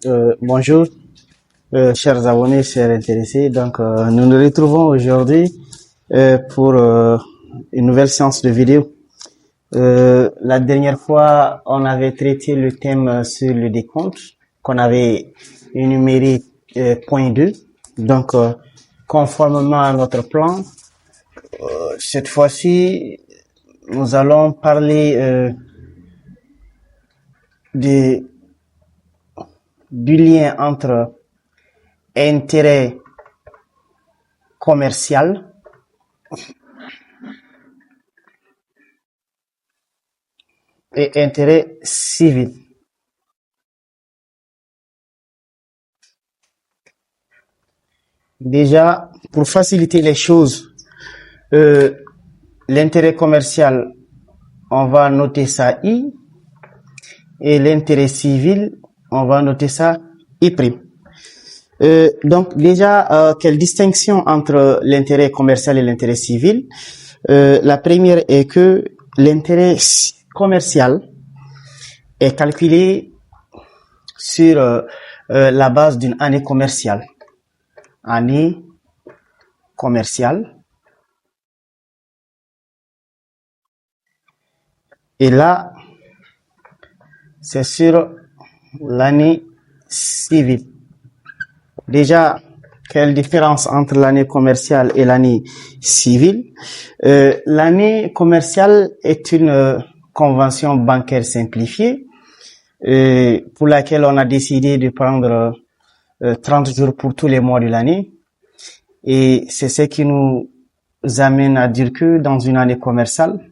Bonjour, chers abonnés, chers intéressés. Donc, nous nous retrouvons aujourd'hui pour une nouvelle séance de vidéo. La dernière fois, on avait traité le thème sur le décompte qu'on avait énuméré point 2. Donc, conformément à notre plan, cette fois-ci, nous allons parler du lien entre intérêt commercial et intérêt civil. Déjà, pour faciliter les choses, l'intérêt commercial, on va noter ça I, et l'intérêt civil, on va noter ça I'. Donc déjà, quelle distinction entre l'intérêt commercial et l'intérêt civil? La première est que l'intérêt commercial est calculé sur la base d'une année commerciale. Année commerciale. Et là, c'est sur l'année civile. Déjà, quelle différence entre l'année commerciale et l'année civile? L'année commerciale est une convention bancaire simplifiée pour laquelle on a décidé de prendre 30 jours pour tous les mois de l'année. Et c'est ce qui nous amène à dire que dans une année commerciale,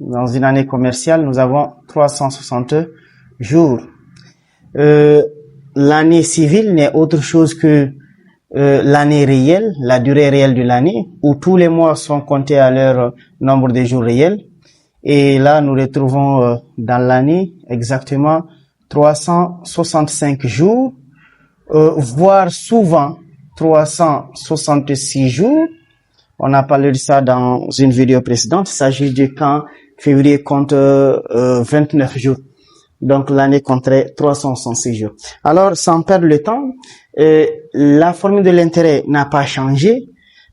nous avons 360 jours. L'année civile n'est autre chose que l'année réelle, la durée réelle de l'année, où tous les mois sont comptés à leur nombre de jours réels. Et là, nous retrouvons dans l'année exactement 365 jours, voire souvent 366 jours. On a parlé de ça dans une vidéo précédente. Il s'agit de quand février compte 29 jours. Donc, l'année compterait 366 jours. Alors, sans perdre le temps, la formule de l'intérêt n'a pas changé.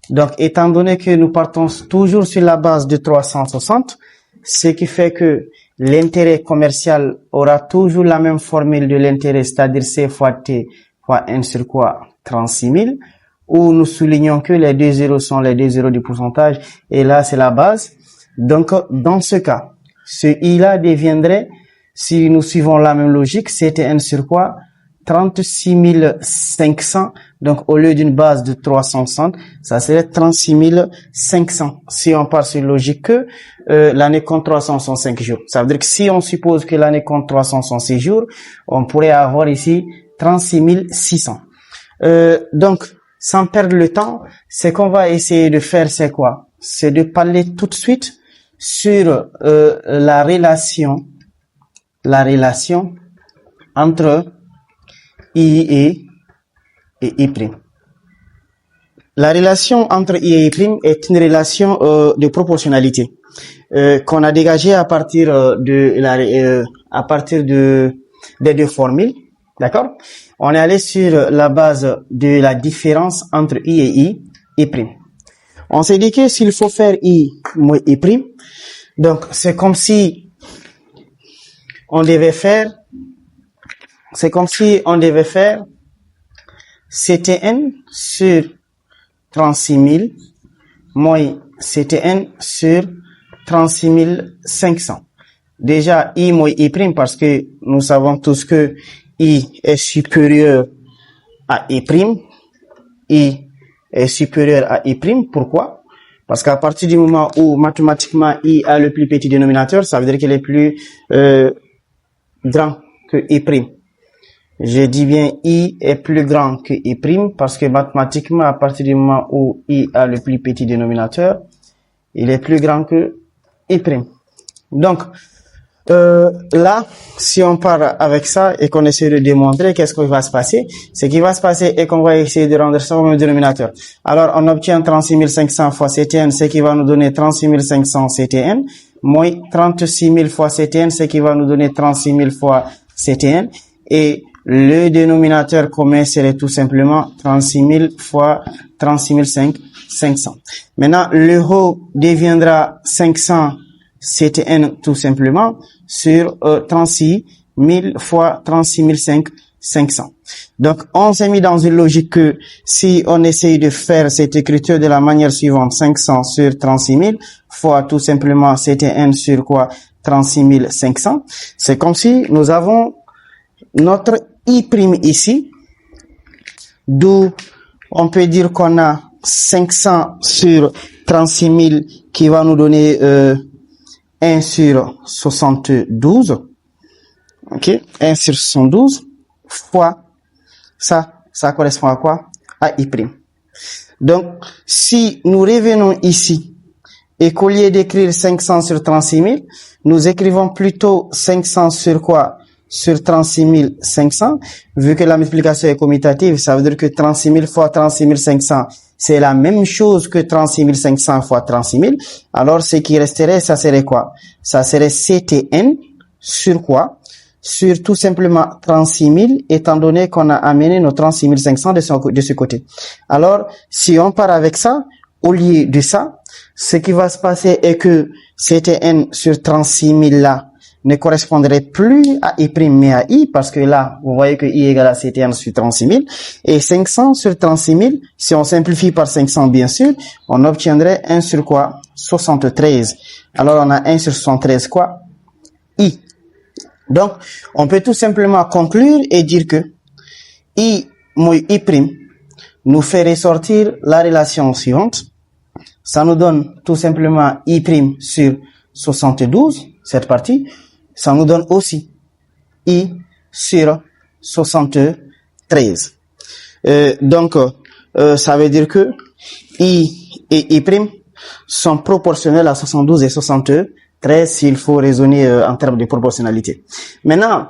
Donc, étant donné que nous partons toujours sur la base de 360, ce qui fait que l'intérêt commercial aura toujours la même formule de l'intérêt, c'est-à-dire C fois T fois N sur quoi 36 000, où nous soulignons que les deux zéros sont les deux zéros du pourcentage, et là, c'est la base. Donc, dans ce cas, ce I-là deviendrait, si nous suivons la même logique, c'était N sur quoi 36 500. Donc, au lieu d'une base de 360, ça serait 36 500. Si on part sur logique que l'année compte 365 jours. Ça veut dire que si on suppose que l'année compte 366 jours, on pourrait avoir ici 36 600. Donc, sans perdre le temps, ce qu'on va essayer de faire, c'est quoi? C'est de parler tout de suite sur la relation entre I et I'. La relation entre I et I' est une relation de proportionnalité qu'on a dégagée à partir des deux formules, d'accord? On est allé sur la base de la différence entre I et I'. On s'est dit que s'il faut faire I moins I', donc c'est comme si on devait faire CTN sur 36 000 moins CTN sur 36 500. Déjà, I moins I', parce que nous savons tous que I est supérieur à I'. I est supérieur à I'. Pourquoi? Parce qu'à partir du moment où mathématiquement I a le plus petit dénominateur, ça veut dire qu'il est plus grand que I'. Je dis bien I est plus grand que I', parce que mathématiquement, à partir du moment où I a le plus petit dénominateur, il est plus grand que I'. Donc, là, si on part avec ça et qu'on essaie de démontrer, qu'est-ce qui va se passer? Ce qui va se passer est qu'on va essayer de rendre ça au même dénominateur. Alors, on obtient 36 500 fois CTN, ce qui va nous donner 36 500 CTN, moins 36 000 fois CTN, ce qui va nous donner 36 000 fois CTN. Et le dénominateur commun serait tout simplement 36 000 fois 36 500. Maintenant, l'euro deviendra 500 CTN tout simplement sur 36 000 fois 36 500. Donc, on s'est mis dans une logique que si on essaye de faire cette écriture de la manière suivante, 500 sur 36 000 fois tout simplement CTN sur quoi 36 500, c'est comme si nous avons notre I' ici, d'où on peut dire qu'on a 500 sur 36 000 qui va nous donner 1 sur 72, ok, 1 sur 72 fois ça correspond à quoi? À I'. Donc, si nous revenons ici et qu'au lieu d'écrire 500 sur 36 000, nous écrivons plutôt 500 sur quoi? Sur 36 500, vu que la multiplication est commutative, ça veut dire que 36 000 fois 36 500, c'est la même chose que 36 500 fois 36 000. Alors, ce qui resterait, ça serait quoi? Ça serait CTN sur quoi? Sur tout simplement 36 000, étant donné qu'on a amené nos 36 500 de ce côté. Alors, si on part avec ça, au lieu de ça, ce qui va se passer est que CTN sur 36 000 là ne correspondrait plus à I' mais à I, parce que là, vous voyez que I égale à CTN sur 36 000, et 500 sur 36 000, si on simplifie par 500 bien sûr, on obtiendrait 1 sur quoi? 73. Alors on a 1 sur 73 quoi? I. Donc, on peut tout simplement conclure et dire que I moins I' nous fait ressortir la relation suivante. Ça nous donne tout simplement I' sur 72, cette partie. Ça nous donne aussi I sur 73. Donc, ça veut dire que I et I' sont proportionnels à 72 et 73 s'il faut raisonner en termes de proportionnalité. Maintenant,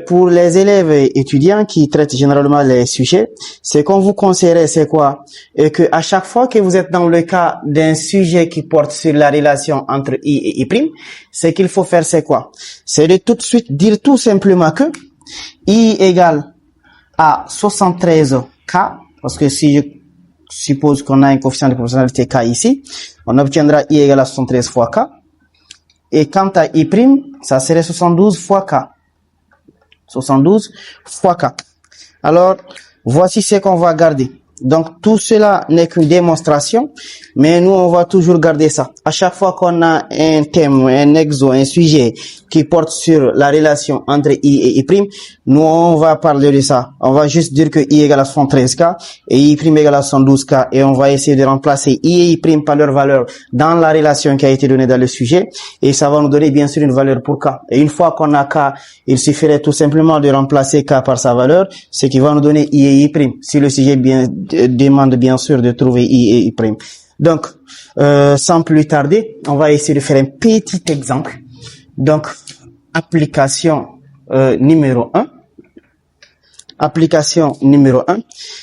pour les élèves et étudiants qui traitent généralement les sujets, ce qu'on vous conseillerait, c'est quoi? Que à chaque fois que vous êtes dans le cas d'un sujet qui porte sur la relation entre I et I', ce qu'il faut faire, c'est quoi? C'est de tout de suite dire tout simplement que I égale à 73K, parce que si je suppose qu'on a un coefficient de proportionnalité K ici, on obtiendra I égale à 73 fois K. Et quant à I', ça serait 72 fois K. 72 fois K. Alors, voici ce qu'on va garder. Donc, tout cela n'est qu'une démonstration, mais nous, on va toujours garder ça. À chaque fois qu'on a un thème, un exo, un sujet qui porte sur la relation entre I et I', nous, on va parler de ça. On va juste dire que I égale à 73K et I' égale à 112K et on va essayer de remplacer I et I' par leur valeur dans la relation qui a été donnée dans le sujet et ça va nous donner bien sûr une valeur pour K. Et une fois qu'on a K, il suffirait tout simplement de remplacer K par sa valeur, ce qui va nous donner I et I'. Si le sujet demande bien sûr de trouver I et I'. Donc, sans plus tarder, on va essayer de faire un petit exemple. Donc, application numéro 1. Application numéro 1.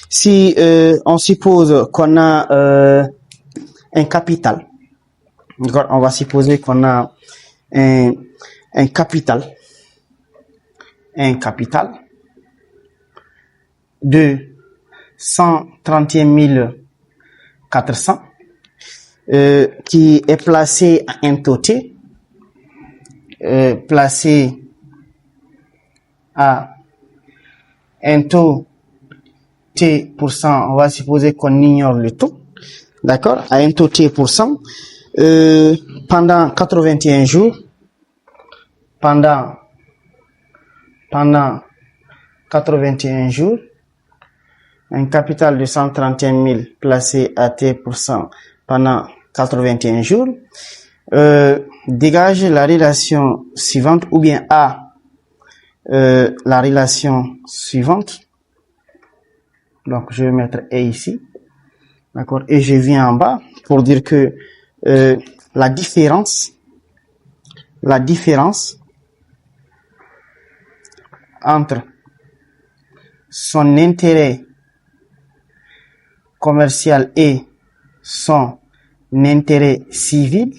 Si on suppose qu'on a un capital, d'accord, on va supposer qu'on a un capital de 131 400 qui est placé à un taux T, placé à un taux T %, on va supposer qu'on ignore le taux, d'accord, à un taux T %, pendant 81 jours, pendant 81 jours, un capital de 131 000 placé à T % pendant 81 jours, dégage la relation suivante, ou bien A, la relation suivante. Donc, je vais mettre A ici. D'accord? Et je viens en bas pour dire que la différence entre son intérêt commercial et son intérêt civil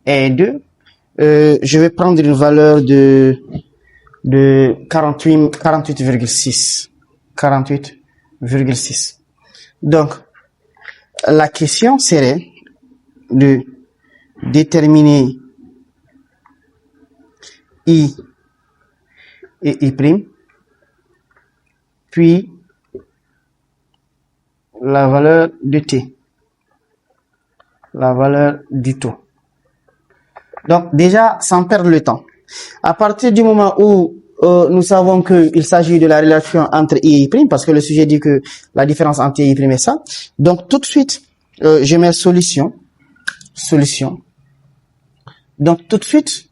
est de, je vais prendre une valeur de de 48,6. 48,6. Donc, la question serait de déterminer I et I', puis la valeur de T, la valeur du taux. Donc, déjà, sans perdre le temps, à partir du moment où nous savons qu'il s'agit de la relation entre I et I', parce que le sujet dit que la différence entre I et I' est ça. Donc, tout de suite, je mets solution. Donc, tout de suite,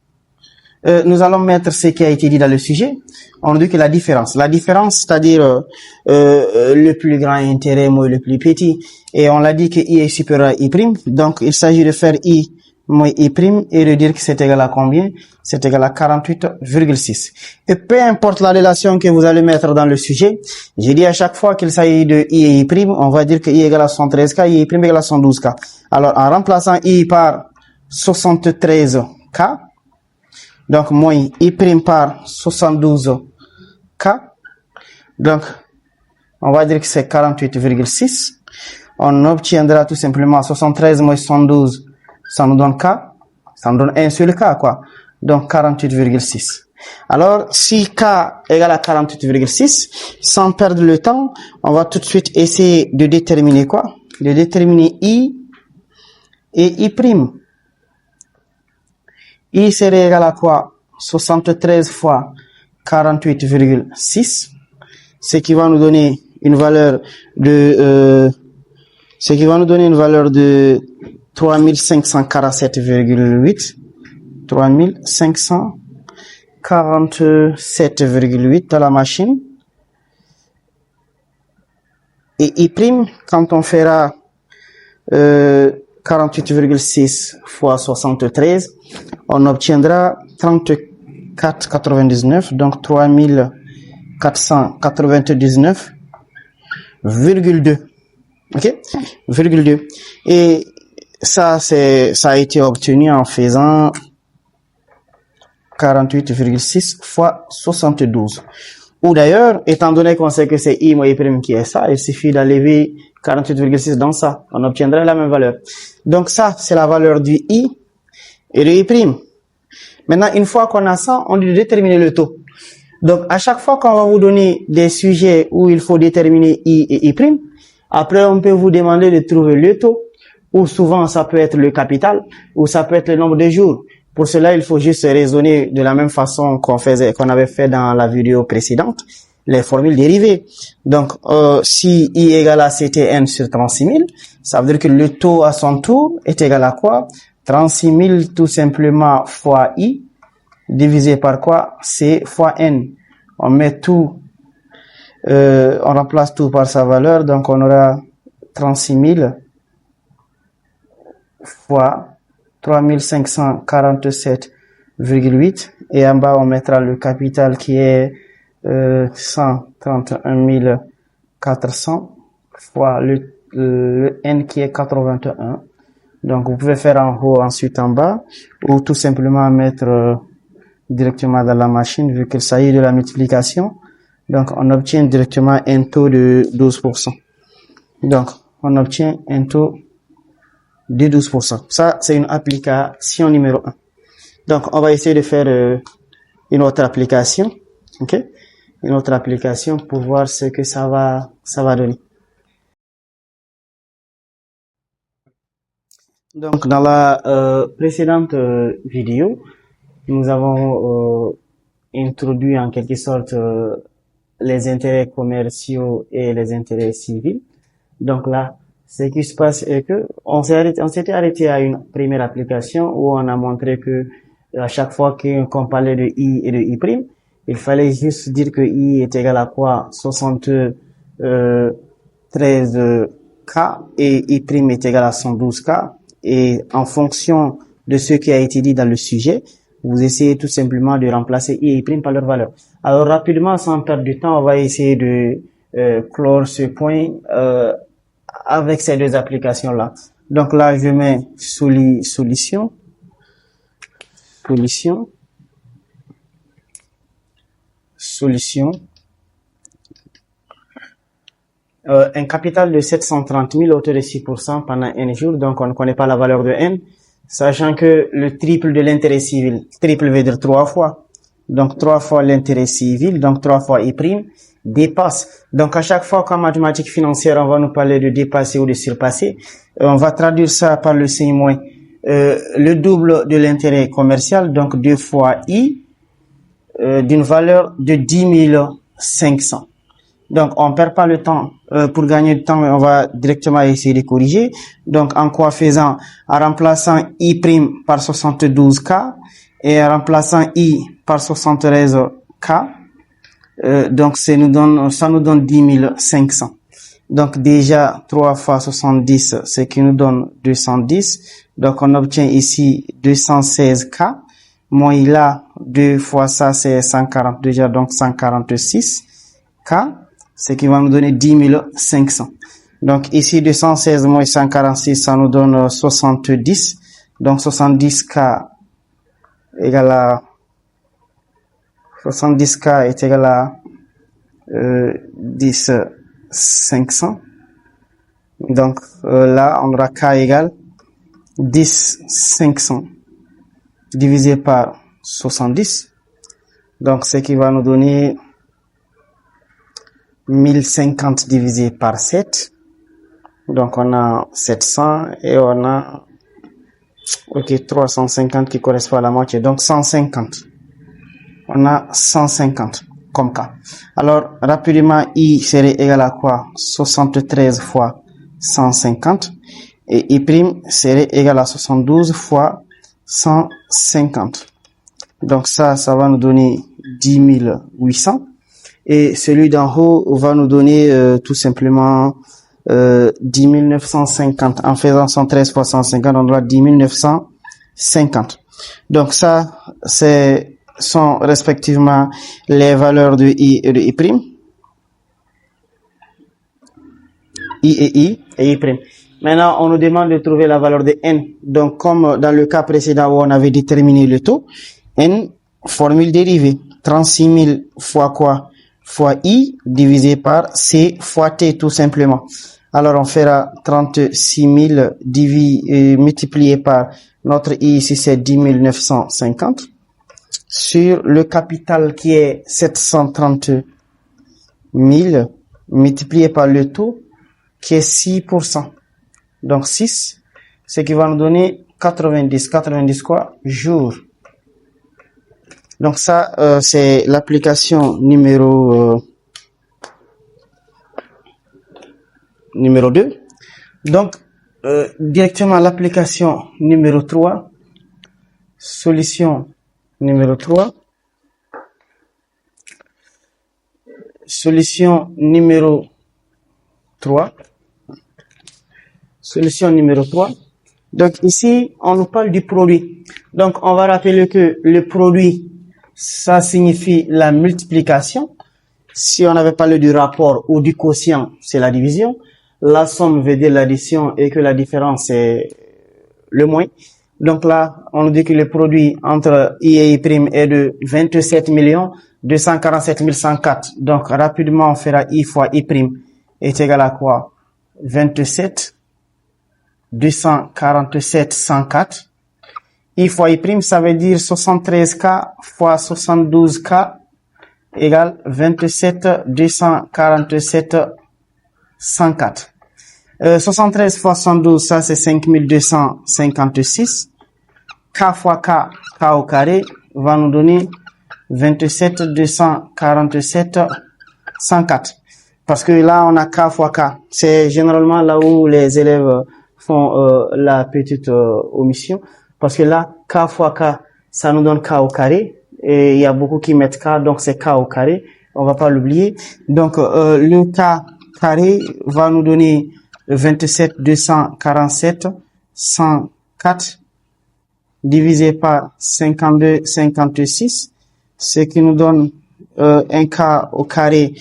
nous allons mettre ce qui a été dit dans le sujet. On dit que la différence, c'est-à-dire le plus grand intérêt moins le plus petit. Et on l'a dit que I est supérieur à I'. Donc, il s'agit de faire I moins I' et de dire que c'est égal à combien? C'est égal à 48,6. Et peu importe la relation que vous allez mettre dans le sujet, j'ai dit à chaque fois qu'il s'agit de I et I', on va dire que I égale à 73K, I' égale à 112K. Alors, en remplaçant I par 73K, donc moins I' par 72K, donc on va dire que c'est 48,6. On obtiendra tout simplement 73 moins 72, ça nous donne K, ça nous donne un seul K, quoi. Donc 48,6. Alors, si K égale à 48,6, sans perdre le temps, on va tout de suite essayer de déterminer quoi? De déterminer I et I'. I serait égal à quoi? 73 fois 48,6, ce qui va nous donner une valeur de 3547,8. 3547,8 dans la machine. Et I', quand on fera 48,6 fois 73, on obtiendra 34,99, donc 3499,2. Ok? 2. Et ça a été obtenu en faisant 48,6 fois 72. Ou d'ailleurs, étant donné qu'on sait que c'est I moins I' qui est ça, il suffit d'enlever 48,6 dans ça. On obtiendra la même valeur. Donc ça, c'est la valeur du I et de I'. Maintenant, une fois qu'on a ça, on doit déterminer le taux. Donc, à chaque fois qu'on va vous donner des sujets où il faut déterminer I et I', après, on peut vous demander de trouver le taux, ou souvent ça peut être le capital, ou ça peut être le nombre de jours. Pour cela, il faut juste raisonner de la même façon qu'on avait fait dans la vidéo précédente, les formules dérivées. Donc, si I égale à CTN sur 36 000, ça veut dire que le taux à son tour est égal à quoi? 36 000 tout simplement fois I, divisé par quoi? C fois N. On met tout, on remplace tout par sa valeur, donc on aura 36 000 fois 3547,8 et en bas on mettra le capital qui est 131 400 fois le N qui est 81. Donc vous pouvez faire en haut ensuite en bas ou tout simplement mettre directement dans la machine vu qu'il s'agit de la multiplication. Donc on obtient directement un taux de 12%. Donc on obtient un taux de 12%. Ça, c'est une application numéro 1. Donc, on va essayer de faire une autre application. OK? Une autre application pour voir ce que ça va donner. Donc, dans la précédente vidéo, nous avons introduit en quelque sorte les intérêts commerciaux et les intérêts civils. Donc là, ce qui se passe est que on s'était arrêté à une première application où on a montré que à chaque fois qu'on parlait de I et de I', il fallait juste dire que I est égal à quoi? 73K et I' est égal à 112K. Et en fonction de ce qui a été dit dans le sujet, vous essayez tout simplement de remplacer I et I' par leur valeur. Alors rapidement, sans perdre du temps, on va essayer de clore ce point avec ces deux applications-là. Donc là, je mets solution. solution. Un capital de 730 000 au taux de 6% pendant un jour, donc on ne connaît pas la valeur de n, sachant que le triple de l'intérêt civil, triple veut dire 3 fois, donc 3 fois l'intérêt civil, donc 3 fois I', dépasse. Donc à chaque fois qu'en mathématiques financières, on va nous parler de dépasser ou de surpasser, on va traduire ça par le signe moins. Le double de l'intérêt commercial, donc 2 fois I, d'une valeur de 10 500. Donc, on perd pas le temps. Pour gagner du temps, on va directement essayer de corriger. Donc, en quoi faisant? En remplaçant I' par 72K et en remplaçant I par 73K. Donc, ça nous donne 10 500. Donc, déjà, 3 fois 70, ce qui nous donne 210. Donc, on obtient ici 216K. Moins là, 2 fois ça, c'est 140 déjà, donc 146K. Ce qui va nous donner 10 500. Donc ici 216 moins 146, ça nous donne 70. Donc 70K égale à 70K est égal à 10 500. Donc là on aura K égale 10 500 divisé par 70. Donc ce qui va nous donner 1050 divisé par 7. Donc, on a 700 et on a, 350 qui correspond à la moitié. Donc, 150. On a 150 comme cas. Alors, rapidement, I serait égal à quoi? 73 fois 150. Et I' serait égal à 72 fois 150. Donc, ça va nous donner 10 800. Et celui d'en haut va nous donner tout simplement 10 950. En faisant 113 fois 150, on aura 10 950. Donc ça, sont respectivement les valeurs de I et de I'. I et I et I'. Maintenant, on nous demande de trouver la valeur de n. Donc, comme dans le cas précédent où on avait déterminé le taux, n, formule dérivée. 36 000 fois quoi? Fois I divisé par C fois T tout simplement. Alors on fera 36 000 multiplié par notre I ici c'est 10 950 sur le capital qui est 730 000 multiplié par le taux qui est 6%. Donc 6, ce qui va nous donner 90. 90 quoi? Jours. Donc ça, c'est l'application numéro 2. Donc, directement l'application numéro 3. Solution numéro 3. Solution numéro 3. Solution numéro 3. Donc ici, on nous parle du produit. Donc, on va rappeler que le produit, ça signifie la multiplication. Si on avait parlé du rapport ou du quotient, c'est la division. La somme veut dire l'addition et que la différence c'est le moins. Donc là, on nous dit que le produit entre I et I' est de 27 247 104. Donc rapidement, on fera I fois I' est égal à quoi? 27 247 104. I fois I', ça veut dire 73K fois 72K égale 27 247 104. 73 fois 72, ça c'est 5256. K fois K, K au carré, va nous donner 27 247 104. Parce que là, on a K fois K. C'est généralement là où les élèves font la petite omission. Parce que là, K fois K, ça nous donne K au carré. Et il y a beaucoup qui mettent K, donc c'est K au carré. On va pas l'oublier. Donc, le K carré va nous donner 27 247 104 divisé par 52 56, ce qui nous donne un K au carré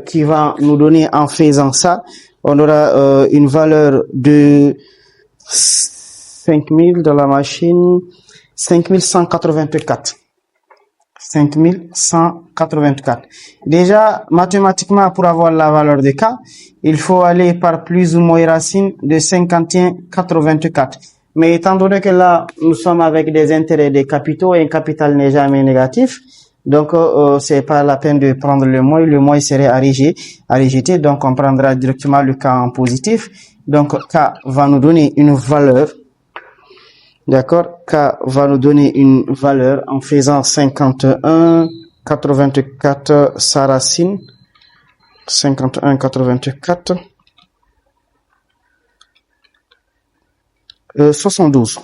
qui va nous donner, en faisant ça, on aura une valeur de 5000 dans la machine, 5184. 5184. Déjà, mathématiquement, pour avoir la valeur de K, il faut aller par plus ou moins racine de 5184. Mais étant donné que là, nous sommes avec des intérêts des capitaux et un capital n'est jamais négatif, donc c'est pas la peine de prendre le moins serait à rejeter, donc on prendra directement le K en positif. Donc K va nous donner une valeur. D'accord, K va nous donner une valeur en faisant 51, 84 sa racine, 51, 84, 72.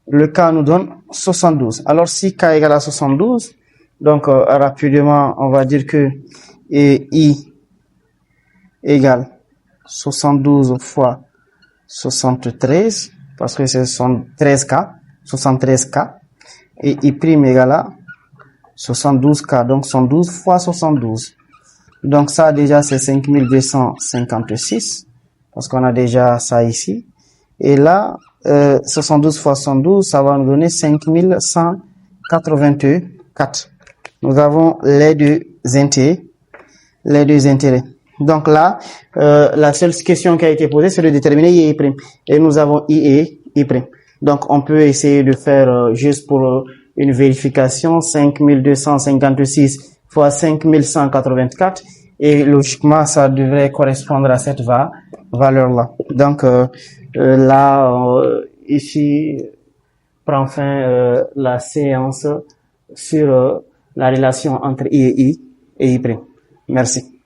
Le K nous donne 72. Alors si K égale à 72, donc rapidement on va dire que I égale 72 fois 73, parce que c'est 73K, et I' égale à 72K, donc 112 fois 72. Donc ça déjà c'est 5256, parce qu'on a déjà ça ici. Et là, 72 fois 72, ça va nous donner 5184. Nous avons les deux intérêts. Donc là, la seule question qui a été posée, c'est de déterminer I et I'. Et nous avons I et I'. Donc on peut essayer de faire juste pour une vérification, 5256 fois 5184. Et logiquement, ça devrait correspondre à cette valeur-là. Donc ici prend fin la séance sur la relation entre I et I. Merci.